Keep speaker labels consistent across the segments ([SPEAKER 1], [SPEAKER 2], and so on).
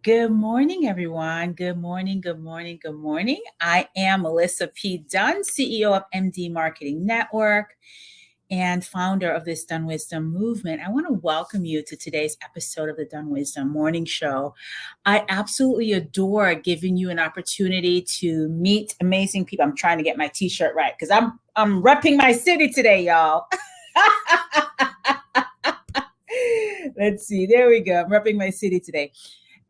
[SPEAKER 1] Good morning, everyone. Good morning, good morning, good morning. I am Melissa P. Dunn, CEO of MD Marketing Network and founder of this Dunn Wisdom movement. I want to welcome you to today's episode of the Dunn Wisdom Morning Show. I absolutely adore giving you an opportunity to meet amazing people. I'm trying to get my t-shirt right because I'm repping my city today, y'all. Let's see. There we go. I'm repping my city today.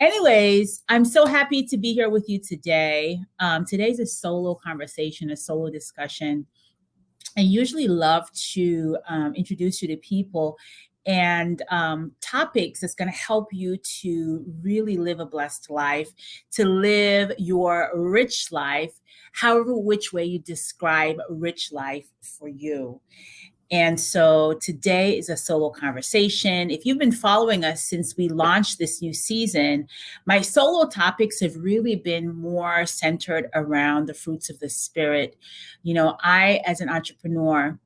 [SPEAKER 1] Anyways, I'm so happy to be here with you today. Today's a solo conversation, a solo discussion. I usually love to introduce you to people and topics that's going to help you to really live a blessed life, to live your rich life, however which way you describe rich life for you. And so today is a solo conversation. If you've been following us since we launched this new season, my solo topics have really been more centered around the fruits of the Spirit. You know, I, as an entrepreneur,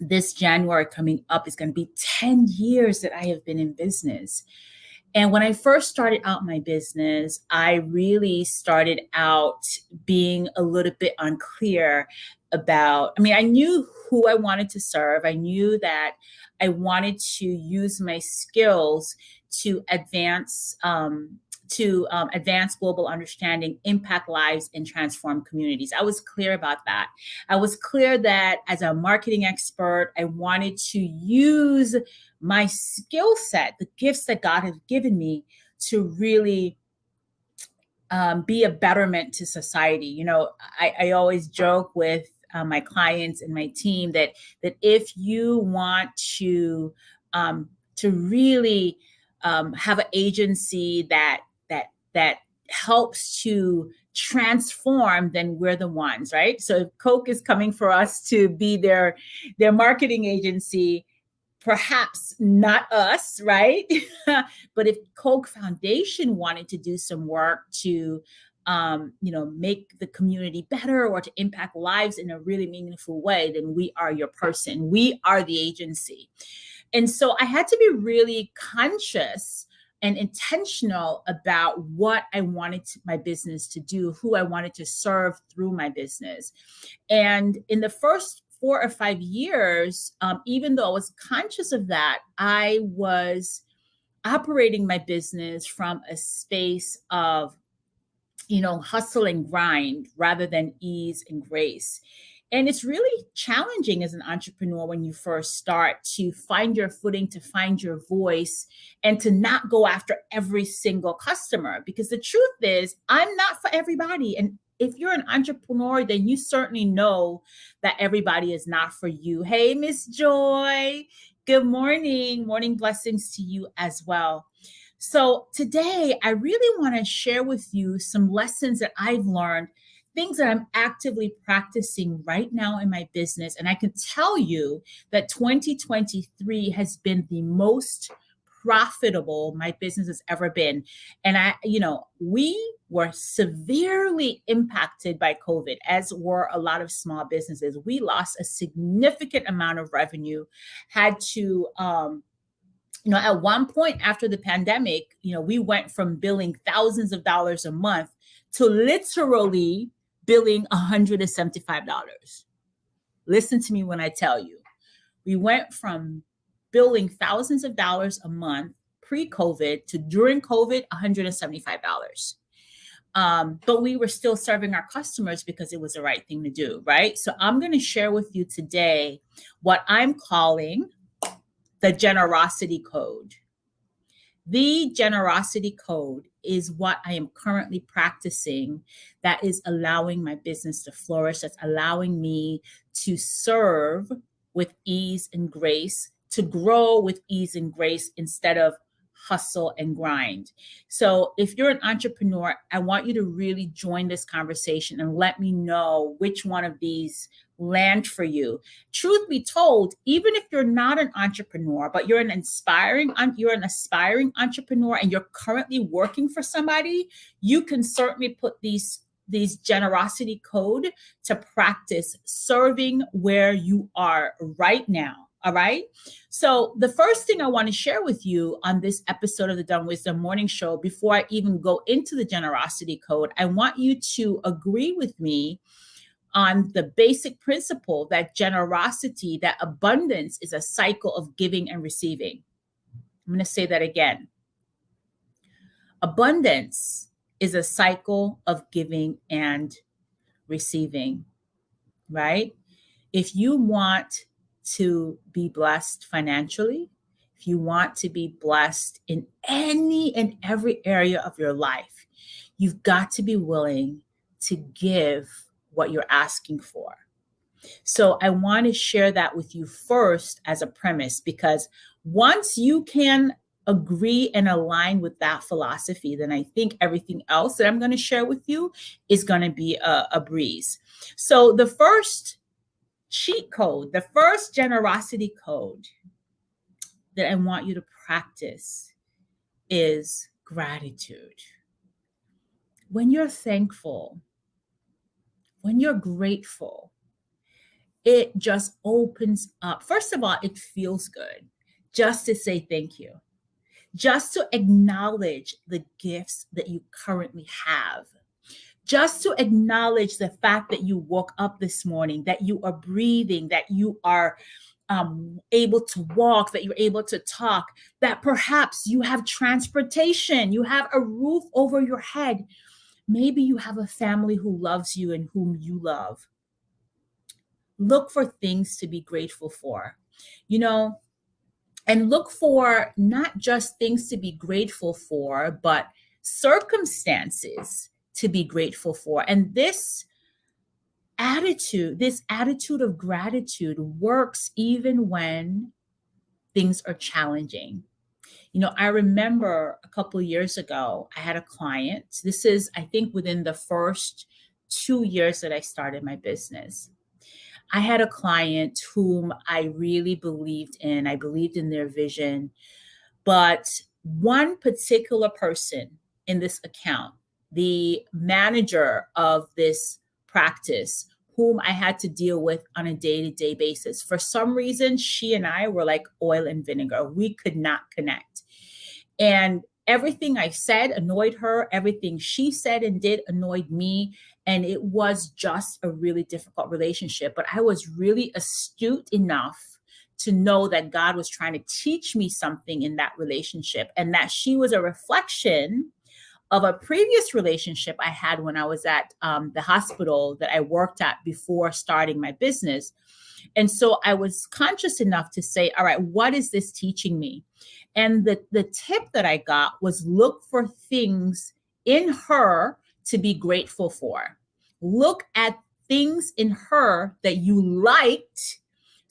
[SPEAKER 1] this January coming up is going to be 10 years that I have been in business. And when I first started out my business, I really started out being a little bit unclear about, I knew who I wanted to serve. I knew that I wanted to use my skills to advance global understanding, impact lives, and transform communities. I was clear about that. I was clear that as a marketing expert, I wanted to use my skill set, the gifts that God has given me, to really be a betterment to society. You know, I always joke with my clients and my team that if you want to really have an agency that helps to transform, then we're the ones, right? So if Coke is coming for us to be their marketing agency, perhaps not us, right? But if Coke Foundation wanted to do some work to make the community better or to impact lives in a really meaningful way, then we are your person. We are the agency. And so I had to be really conscious and intentional about what I wanted my business to do, who I wanted to serve through my business. And in the first 4 or 5 years, even though I was conscious of that, I was operating my business from a space of, hustle and grind rather than ease and grace. And it's really challenging as an entrepreneur when you first start to find your footing, to find your voice, and to not go after every single customer. Because the truth is, I'm not for everybody. And if you're an entrepreneur, then you certainly know that everybody is not for you. Hey, Miss Joy, good morning. Morning blessings to you as well. So today, I really want to share with you some lessons that I've learned, things that I'm actively practicing right now in my business. And I can tell you that 2023 has been the most profitable my business has ever been. And we were severely impacted by COVID, as were a lot of small businesses. We lost a significant amount of revenue, had to, at one point after the pandemic, we went from billing thousands of dollars a month to literally billing $175. Listen to me when I tell you, we went from billing thousands of dollars a month pre-COVID to during COVID, $175. But we were still serving our customers because it was the right thing to do, right? So I'm going to share with you today what I'm calling the generosity code. The generosity code is what I am currently practicing that is allowing my business to flourish, that's allowing me to serve with ease and grace, to grow with ease and grace instead of hustle and grind. So if you're an entrepreneur, I want you to really join this conversation and let me know which one of these land for you. Truth be told, even if you're not an entrepreneur, but you're an aspiring entrepreneur and you're currently working for somebody, you can certainly put these generosity code to practice serving where you are right now. All right. So, the first thing I want to share with you on this episode of the Dunn Wisdom Morning Show, before I even go into the generosity code, I want you to agree with me on the basic principle that generosity, that abundance is a cycle of giving and receiving. I'm going to say that again. Abundance is a cycle of giving and receiving, right? If you want to be blessed financially, if you want to be blessed in any and every area of your life, you've got to be willing to give what you're asking for. So I want to share that with you first as a premise, because once you can agree and align with that philosophy, then I think everything else that I'm going to share with you is going to be a breeze. So the first cheat code, the first generosity code that I want you to practice is gratitude. When you're thankful, when you're grateful, it just opens up. First of all, it feels good just to say thank you, just to acknowledge the gifts that you currently have, just to acknowledge the fact that you woke up this morning, that you are breathing, that you are able to walk, that you're able to talk, that perhaps you have transportation, you have a roof over your head. Maybe you have a family who loves you and whom you love. Look for things to be grateful for, and look for not just things to be grateful for, but circumstances to be grateful for. And this attitude of gratitude works even when things are challenging. I remember a couple of years ago, I had a client. This is, I think, within the first 2 years that I started my business. I had a client whom I really believed in. I believed in their vision. But one particular person in this account, the manager of this practice, whom I had to deal with on a day-to-day basis, for some reason, she and I were like oil and vinegar. We could not connect. And everything I said annoyed her. Everything she said and did annoyed me. And it was just a really difficult relationship. But I was really astute enough to know that God was trying to teach me something in that relationship, and that she was a reflection of a previous relationship I had when I was at the hospital that I worked at before starting my business. And so I was conscious enough to say, all right, what is this teaching me? And the tip that I got was look for things in her to be grateful for. Look at things in her that you liked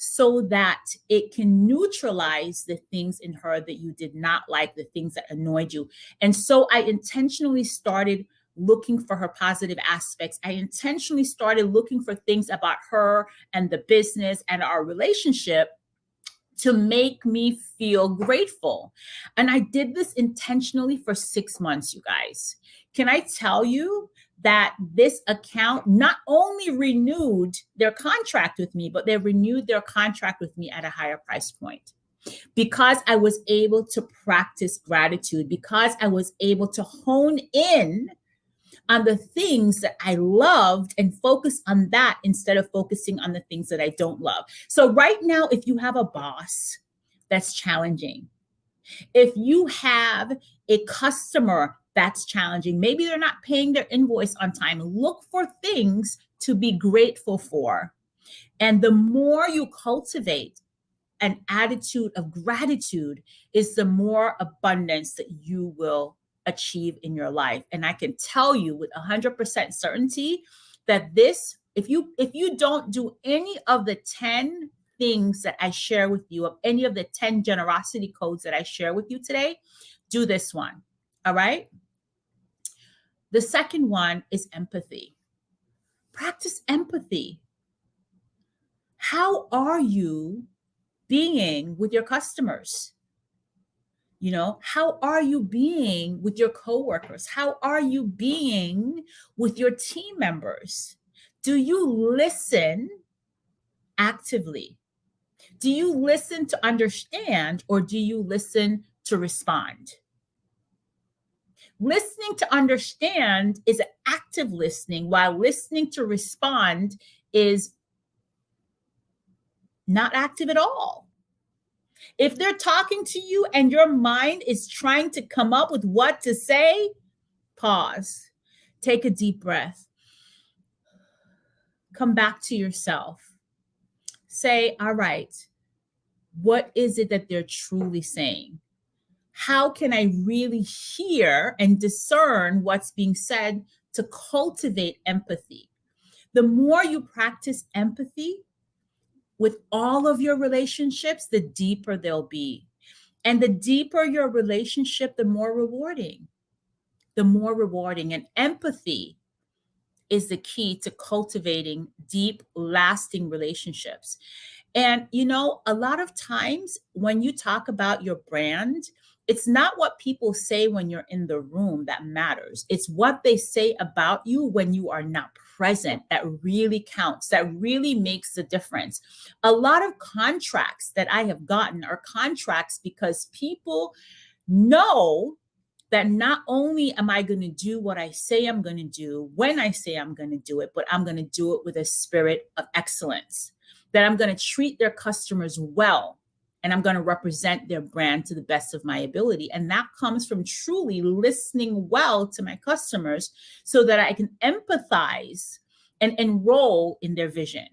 [SPEAKER 1] so that it can neutralize the things in her that you did not like, the things that annoyed you. And so I intentionally started looking for her positive aspects. I intentionally started looking for things about her and the business and our relationship to make me feel grateful. And I did this intentionally for 6 months, you guys. Can I tell you that this account not only renewed their contract with me, but they renewed their contract with me at a higher price point, because I was able to practice gratitude, because I was able to hone in on the things that I loved and focus on that instead of focusing on the things that I don't love. So right now, if you have a boss that's challenging, if you have a customer that's challenging, maybe they're not paying their invoice on time, look for things to be grateful for. And the more you cultivate an attitude of gratitude, is the more abundance that you will achieve in your life. And I can tell you with 100% certainty that this, if you don't do any of the 10 things that I share with you, of any of the 10 generosity codes that I share with you today, do this one. All right. The second one is empathy. Practice empathy. How are you being with your customers? How are you being with your coworkers? How are you being with your team members? Do you listen actively? Do you listen to understand, or do you listen to respond? Listening to understand is active listening, while listening to respond is not active at all. If they're talking to you and your mind is trying to come up with what to say, pause, take a deep breath, come back to yourself. Say, all right, what is it that they're truly saying? How can I really hear and discern what's being said to cultivate empathy? The more you practice empathy with all of your relationships, the deeper they'll be. And the deeper your relationship, the more rewarding. The more rewarding. And empathy is the key to cultivating deep, lasting relationships. And, a lot of times when you talk about your brand, it's not what people say when you're in the room that matters. It's what they say about you when you are not present that really counts, that really makes the difference. A lot of contracts that I have gotten are contracts because people know that not only am I going to do what I say I'm going to do when I say I'm going to do it, but I'm going to do it with a spirit of excellence, that I'm going to treat their customers well, and I'm going to represent their brand to the best of my ability. And that comes from truly listening well to my customers so that I can empathize and enroll in their vision.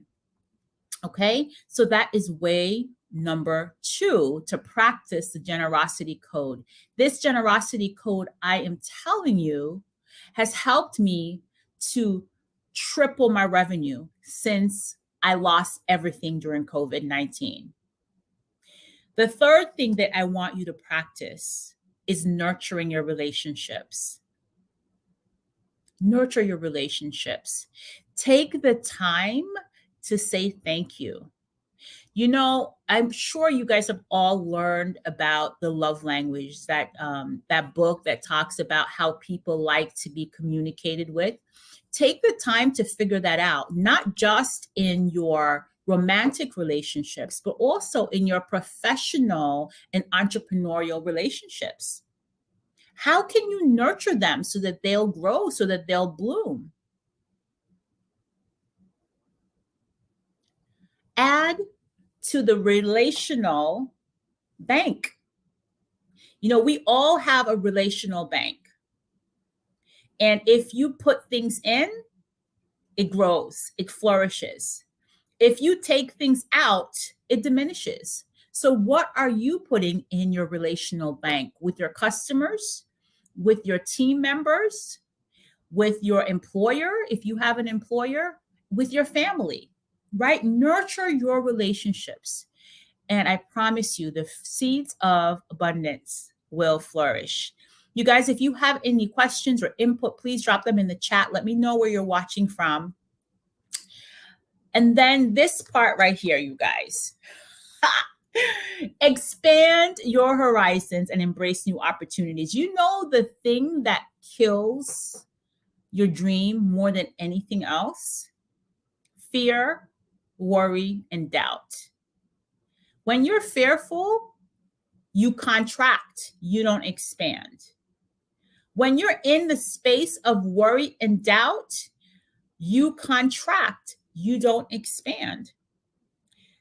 [SPEAKER 1] Okay, so that is way number 2, to practice the generosity code. This generosity code, I am telling you, has helped me to triple my revenue since I lost everything during COVID-19. The third thing that I want you to practice is nurturing your relationships. Nurture your relationships. Take the time to say thank you. I'm sure you guys have all learned about the love language, that book that talks about how people like to be communicated with. Take the time to figure that out, not just in your romantic relationships, but also in your professional and entrepreneurial relationships. How can you nurture them so that they'll grow, so that they'll bloom? Add to the relational bank. We all have a relational bank. And if you put things in, it grows, it flourishes. If you take things out, it diminishes. So what are you putting in your relational bank with your customers, with your team members, with your employer, if you have an employer, with your family, right? Nurture your relationships. And I promise you, the seeds of abundance will flourish. You guys, if you have any questions or input, please drop them in the chat. Let me know where you're watching from. And then this part right here, you guys. Expand your horizons and embrace new opportunities. The thing that kills your dream more than anything else? Fear, worry, and doubt. When you're fearful, you contract, you don't expand. When you're in the space of worry and doubt, you contract, you don't expand.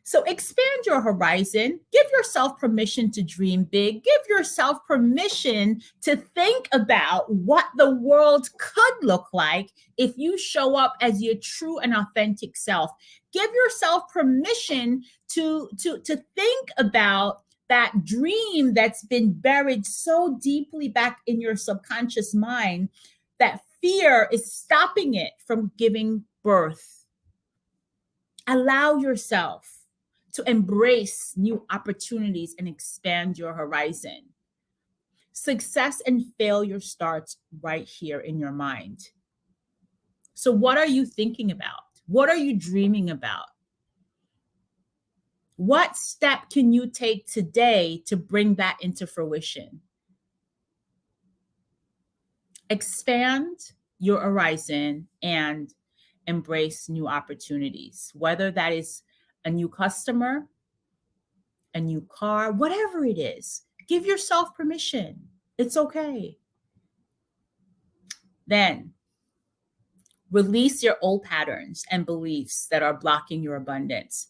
[SPEAKER 1] So expand your horizon. Give yourself permission to dream big. Give yourself permission to think about what the world could look like if you show up as your true and authentic self. Give yourself permission to think about that dream that's been buried so deeply back in your subconscious mind that fear is stopping it from giving birth. Allow yourself to embrace new opportunities and expand your horizon. Success and failure starts right here in your mind. So what are you thinking about? What are you dreaming about? What step can you take today to bring that into fruition? Expand your horizon and embrace new opportunities, whether that is a new customer, a new car, whatever it is. Give yourself permission. It's okay. Then release your old patterns and beliefs that are blocking your abundance.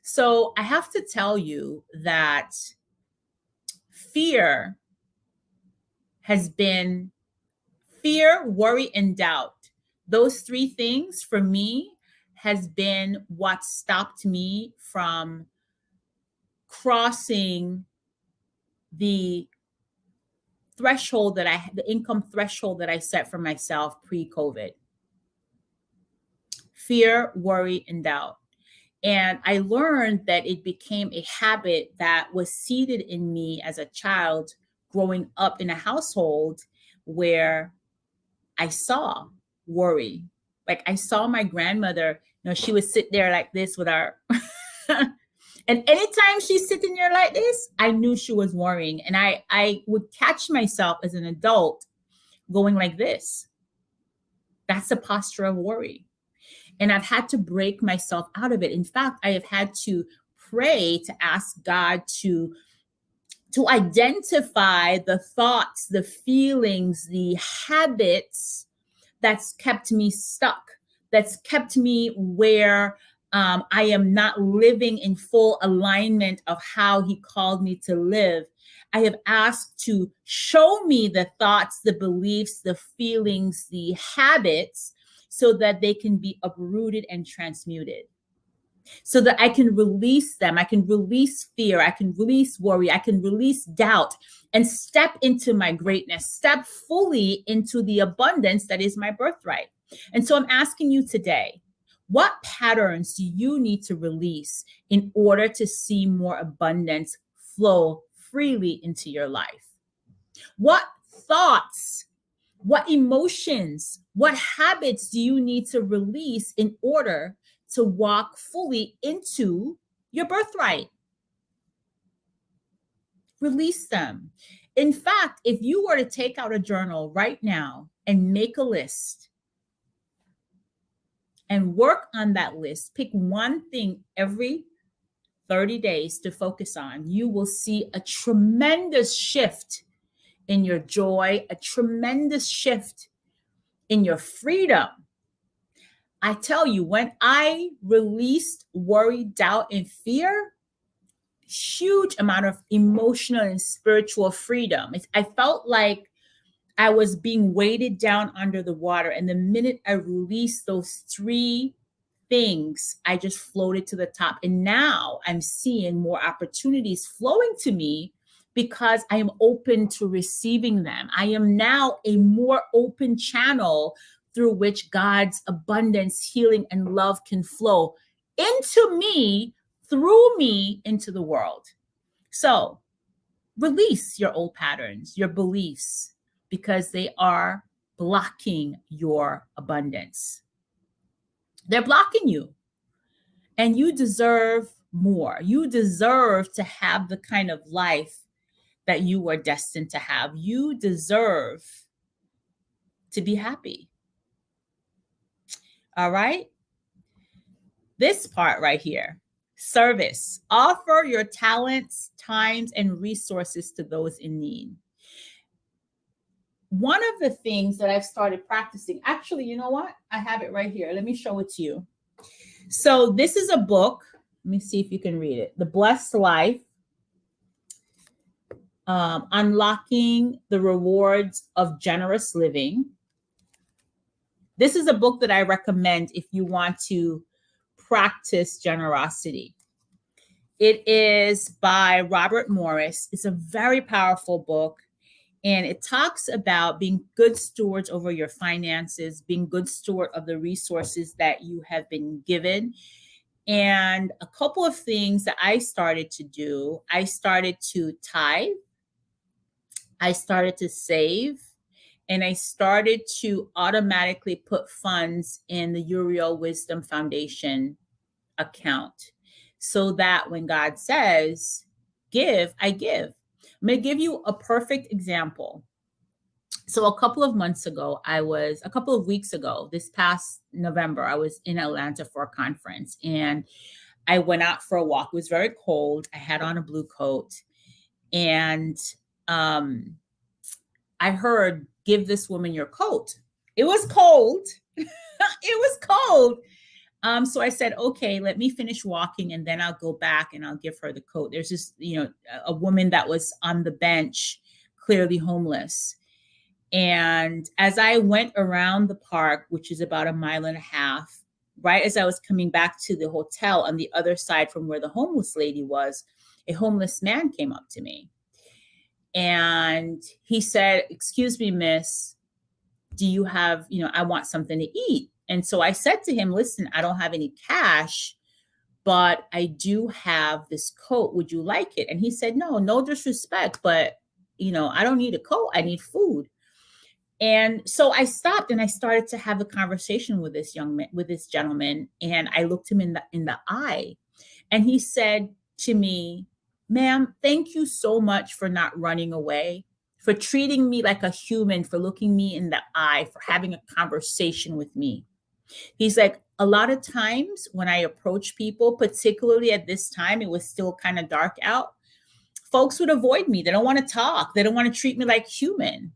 [SPEAKER 1] So I have to tell you that fear, worry, and doubt. Those three things for me has been what stopped me from crossing the the income threshold that I set for myself pre-COVID. Fear, worry, and doubt. And I learned that it became a habit that was seeded in me as a child growing up in a household where I saw worry. Like I saw my grandmother, she would sit there like this with our, and anytime she's sitting there like this, I knew she was worrying. And I would catch myself as an adult going like this. That's a posture of worry. And I've had to break myself out of it. In fact, I have had to pray to ask God to identify the thoughts, the feelings, the habits that's kept me stuck, that's kept me where I am not living in full alignment of how He called me to live. I have asked to show me the thoughts, the beliefs, the feelings, the habits, so that they can be uprooted and transmuted, so that I can release them. I can release fear. I can release worry. I can release doubt and step into my greatness, step fully into the abundance that is my birthright. And so I'm asking you today, what patterns do you need to release in order to see more abundance flow freely into your life? What thoughts, what emotions, what habits do you need to release in order to walk fully into your birthright? Release them. In fact, if you were to take out a journal right now and make a list and work on that list, pick one thing every 30 days to focus on, you will see a tremendous shift in your joy, a tremendous shift in your freedom. I tell you, when I released worry, doubt, and fear, huge amount of emotional and spiritual freedom. I felt like I was being weighted down under the water. And the minute I released those three things, I just floated to the top. And now I'm seeing more opportunities flowing to me because I am open to receiving them. I am now a more open channel through which God's abundance, healing, and love can flow into me, through me, into the world. So release your old patterns, your beliefs, because they are blocking your abundance. They're blocking you. And you deserve more. You deserve to have the kind of life that you were destined to have. You deserve to be happy. All right? This part right here, service. Offer your talents, times, and resources to those in need. One of the things that I've started practicing, actually, you know what? I have it right here. Let me show it to you. So this is a book. Let me see if you can read it. The Blessed Life, Unlocking the Rewards of Generous Living. This is a book that I recommend if you want to practice generosity. It is by Robert Morris. It's a very powerful book. And it talks about being good stewards over your finances, being good steward of the resources that you have been given. And a couple of things that I started to do, I started to tithe, I started to save, and I started to automatically put funds in the Uriel Wisdom Foundation account so that when God says, give, I give. I'm going to give you a perfect example. So a couple of weeks ago, this past November, I was in Atlanta for a conference, and I went out for a walk. It was very cold. I had on a blue coat, and I heard, "Give this woman your coat." It was cold. It was cold. So I said, okay, let me finish walking and then I'll go back and I'll give her the coat. There's just, a woman that was on the bench, clearly homeless. And as I went around the park, which is about 1.5 miles, right as I was coming back to the hotel on the other side from where the homeless lady was, a homeless man came up to me. And he said, "Excuse me, miss, do you have, I want something to eat." And so I said to him, "Listen, I don't have any cash, but I do have this coat. Would you like it?" And he said, "No disrespect, but I don't need a coat. I need food." And so I stopped and I started to have a conversation with this gentleman. And I looked him in the eye, and he said to me, "Ma'am, thank you so much for not running away, for treating me like a human, for looking me in the eye, for having a conversation with me." He's like, "A lot of times when I approach people, particularly at this time, it was still kind of dark out, folks would avoid me. They don't want to talk. They don't want to treat me like human."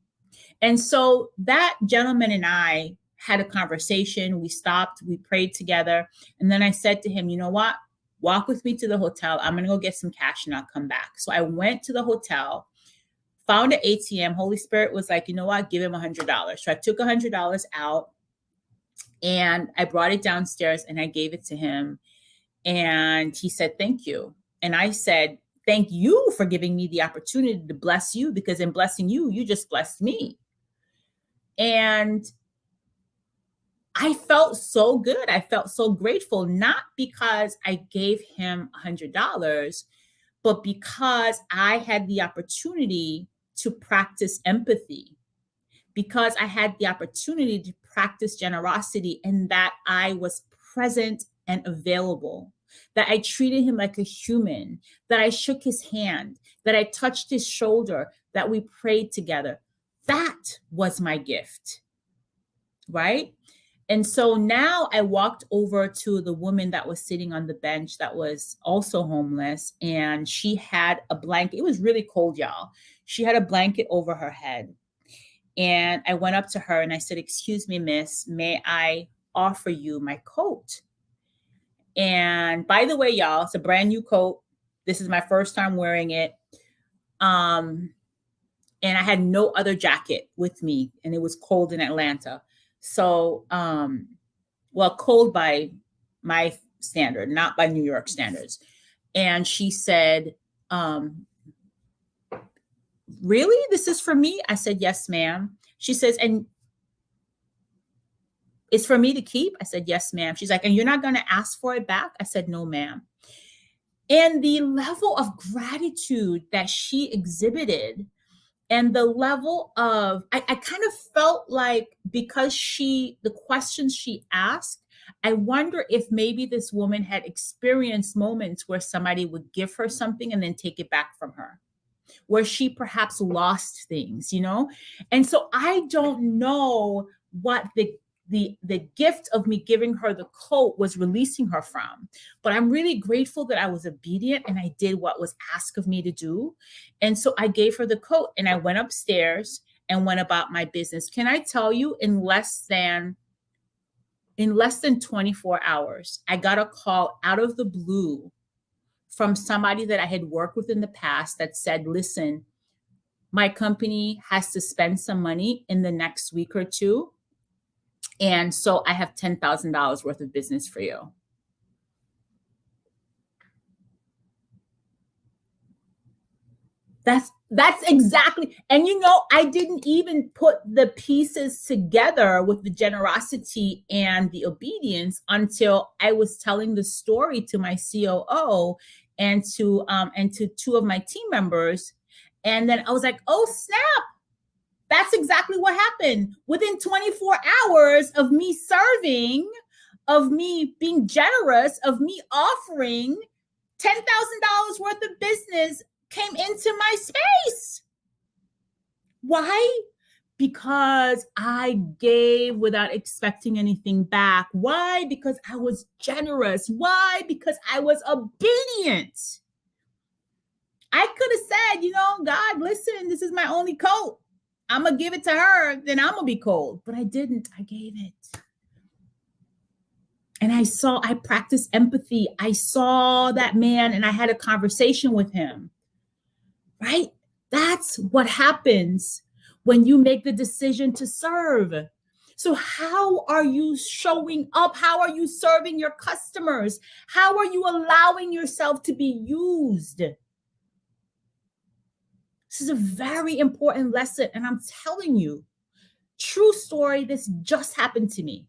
[SPEAKER 1] And so that gentleman and I had a conversation. We stopped, we prayed together. And then I said to him, "You know what? Walk with me to the hotel. I'm going to go get some cash and I'll come back." So I went to the hotel, found an ATM. Holy Spirit was like, "You know what? Give him $100. So I took $100 out and I brought it downstairs and I gave it to him. And he said, "Thank you." And I said, "Thank you for giving me the opportunity to bless you, because in blessing you, you just blessed me." And I felt so good. I felt so grateful, not because I gave him $100, but because I had the opportunity to practice empathy, because I had the opportunity to practice generosity, and that I was present and available, that I treated him like a human, that I shook his hand, that I touched his shoulder, that we prayed together. That was my gift, right? And so now I walked over to the woman that was sitting on the bench that was also homeless, and she had a blanket. It was really cold, y'all. She had a blanket over her head. And I went up to her and I said, "Excuse me, miss, may I offer you my coat?" And by the way, y'all, it's a brand new coat. This is my first time wearing it. And I had no other jacket with me, and it was cold in Atlanta. So, cold by my standard, not by New York standards. And she said, "Really? This is for me?" I said, "Yes, ma'am." She says, "And it's for me to keep?" I said, "Yes, ma'am." She's like, "And you're not going to ask for it back?" I said, "No, ma'am." And the level of gratitude that she exhibited, and the level of, I kind of felt like, because the questions she asked, I wonder if maybe this woman had experienced moments where somebody would give her something and then take it back from her, where she perhaps lost things, And so I don't know what the gift of me giving her the coat was releasing her from, but I'm really grateful that I was obedient and I did what was asked of me to do. And so I gave her the coat and I went upstairs and went about my business. Can I tell you, in less than 24 hours, I got a call out of the blue from somebody that I had worked with in the past that said, "Listen, my company has to spend some money in the next week or two. And so I have $10,000 worth of business for you." That's exactly. And I didn't even put the pieces together with the generosity and the obedience until I was telling the story to my COO and to two of my team members. And then I was like, "Oh, snap. That's exactly what happened." Within 24 hours of me serving, of me being generous, of me offering, $10,000 worth of business came into my space. Why? because I gave without expecting anything back. Why? Because I was generous. Why? Because I was obedient. I could have said, God, listen, this is my only coat. I'm going to give it to her, then I'm going to be cold. But I didn't. I gave it. And I practiced empathy. I saw that man and I had a conversation with him, right? That's what happens when you make the decision to serve. So how are you showing up? How are you serving your customers? How are you allowing yourself to be used? This is a very important lesson. And I'm telling you, true story, this just happened to me.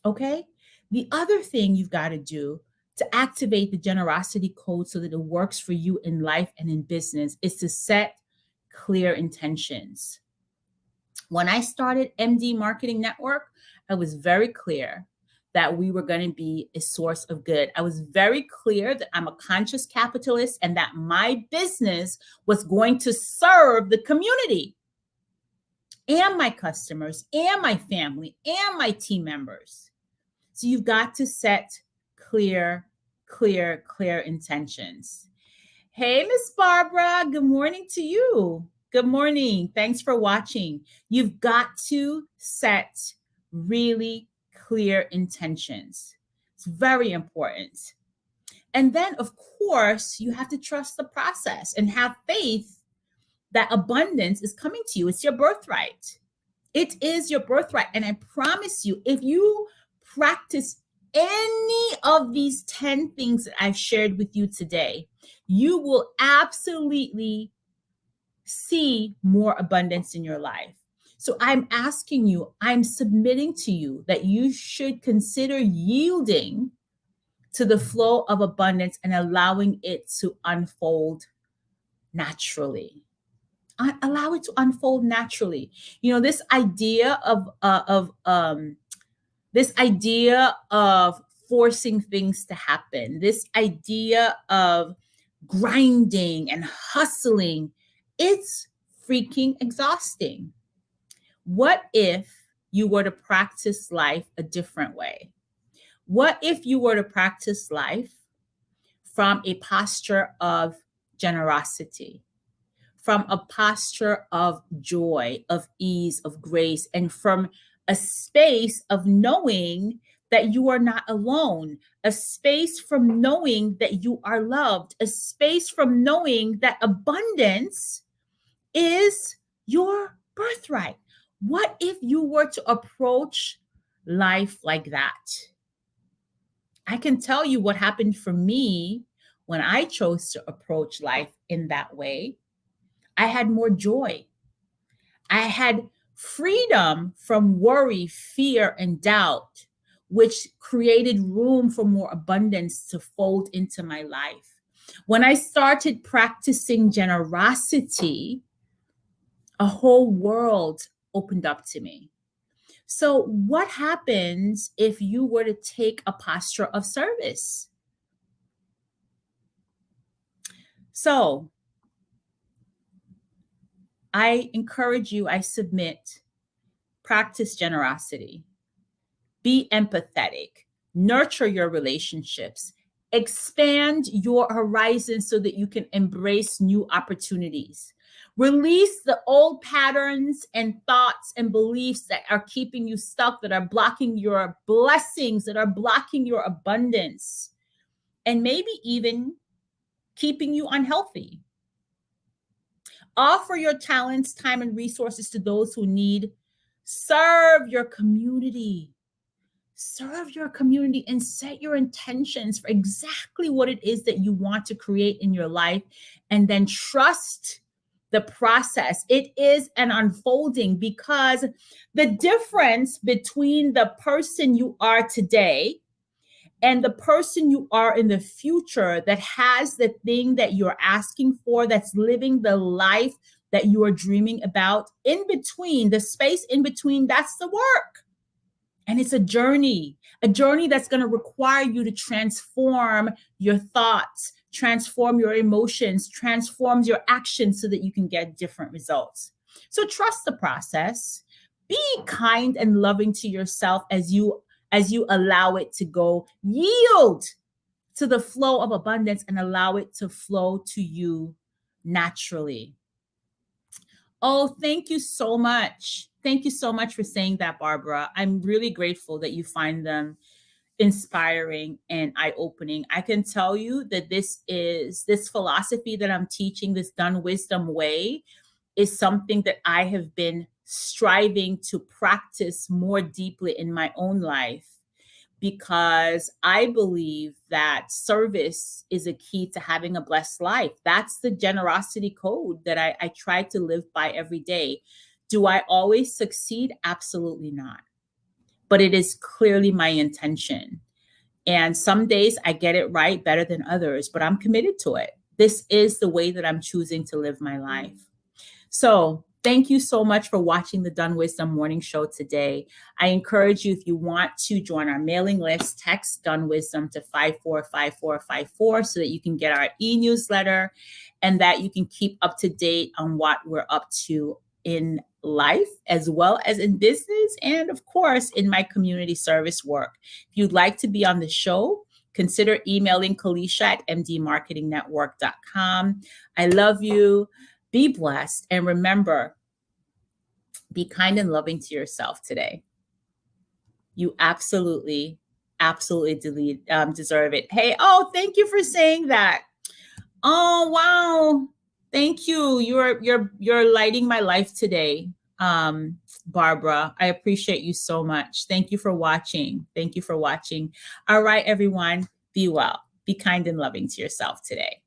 [SPEAKER 1] Okay? The other thing you've got to do to activate the generosity code so that it works for you in life and in business is to set clear intentions. When I started MD Marketing Network, I was very clear that we were going to be a source of good. I was very clear that I'm a conscious capitalist and that my business was going to serve the community and my customers and my family and my team members. So you've got to set clear intentions. Hey, Miss Barbara, good morning to you. Good morning. Thanks for watching. You've got to set really clear intentions. It's very important. And then, of course, you have to trust the process and have faith that abundance is coming to you. It's your birthright. It is your birthright. And I promise you, if you practice any of these 10 things that I've shared with you today, you will absolutely see more abundance in your life. So I'm asking you, I'm submitting to you that you should consider yielding to the flow of abundance and allowing it to unfold naturally. Allow it to unfold naturally. This idea of forcing things to happen, this idea of grinding and hustling, it's freaking exhausting. What if you were to practice life a different way? What if you were to practice life from a posture of generosity, from a posture of joy, of ease, of grace, and from a space of knowing that you are not alone, a space from knowing that you are loved, a space from knowing that abundance is your birthright? What if you were to approach life like that? I can tell you what happened for me when I chose to approach life in that way. I had more joy. I had freedom from worry, fear, and doubt, which created room for more abundance to fold into my life. When I started practicing generosity, a whole world opened up to me. So what happens if you were to take a posture of service? So I encourage you, I submit, practice generosity, be empathetic, nurture your relationships, expand your horizons so that you can embrace new opportunities. Release the old patterns and thoughts and beliefs that are keeping you stuck, that are blocking your blessings, that are blocking your abundance, and maybe even keeping you unhealthy. Offer your talents, time, and resources to those who need. Serve your community. Serve your community and set your intentions for exactly what it is that you want to create in your life, and then trust the process. It is an unfolding, because the difference between the person you are today and the person you are in the future that has the thing that you're asking for, that's living the life that you are dreaming about, in between, the space in between, that's the work. And it's a journey that's going to require you to transform your thoughts, transform your emotions, transform your actions so that you can get different results. So trust the process. Be kind and loving to yourself as you allow it to go. Yield to the flow of abundance and allow it to flow to you naturally. Oh, thank you so much. Thank you so much for saying that, Barbara. I'm really grateful that you find them inspiring and eye-opening. I can tell you that this philosophy that I'm teaching, this Dunn Wisdom way, is something that I have been striving to practice more deeply in my own life, because I believe that service is a key to having a blessed life. That's the generosity code that I try to live by every day. Do I always succeed? Absolutely not. But it is clearly my intention. And some days I get it right better than others, but I'm committed to it. This is the way that I'm choosing to live my life. So thank you so much for watching the Dunn Wisdom Morning Show today. I encourage you, if you want to join our mailing list, text Dunn Wisdom to 545454 so that you can get our e-newsletter and that you can keep up to date on what we're up to in life, as well as in business, and of course, in my community service work. If you'd like to be on the show, consider emailing Kalisha at mdmarketingnetwork.com. I love you. Be blessed. And remember, be kind and loving to yourself today. You absolutely deserve it. Hey, oh, thank you for saying that. Oh, wow. Thank you. You're lighting my life today, Barbara. I appreciate you so much. Thank you for watching. Thank you for watching. All right, everyone. Be well. Be kind and loving to yourself today.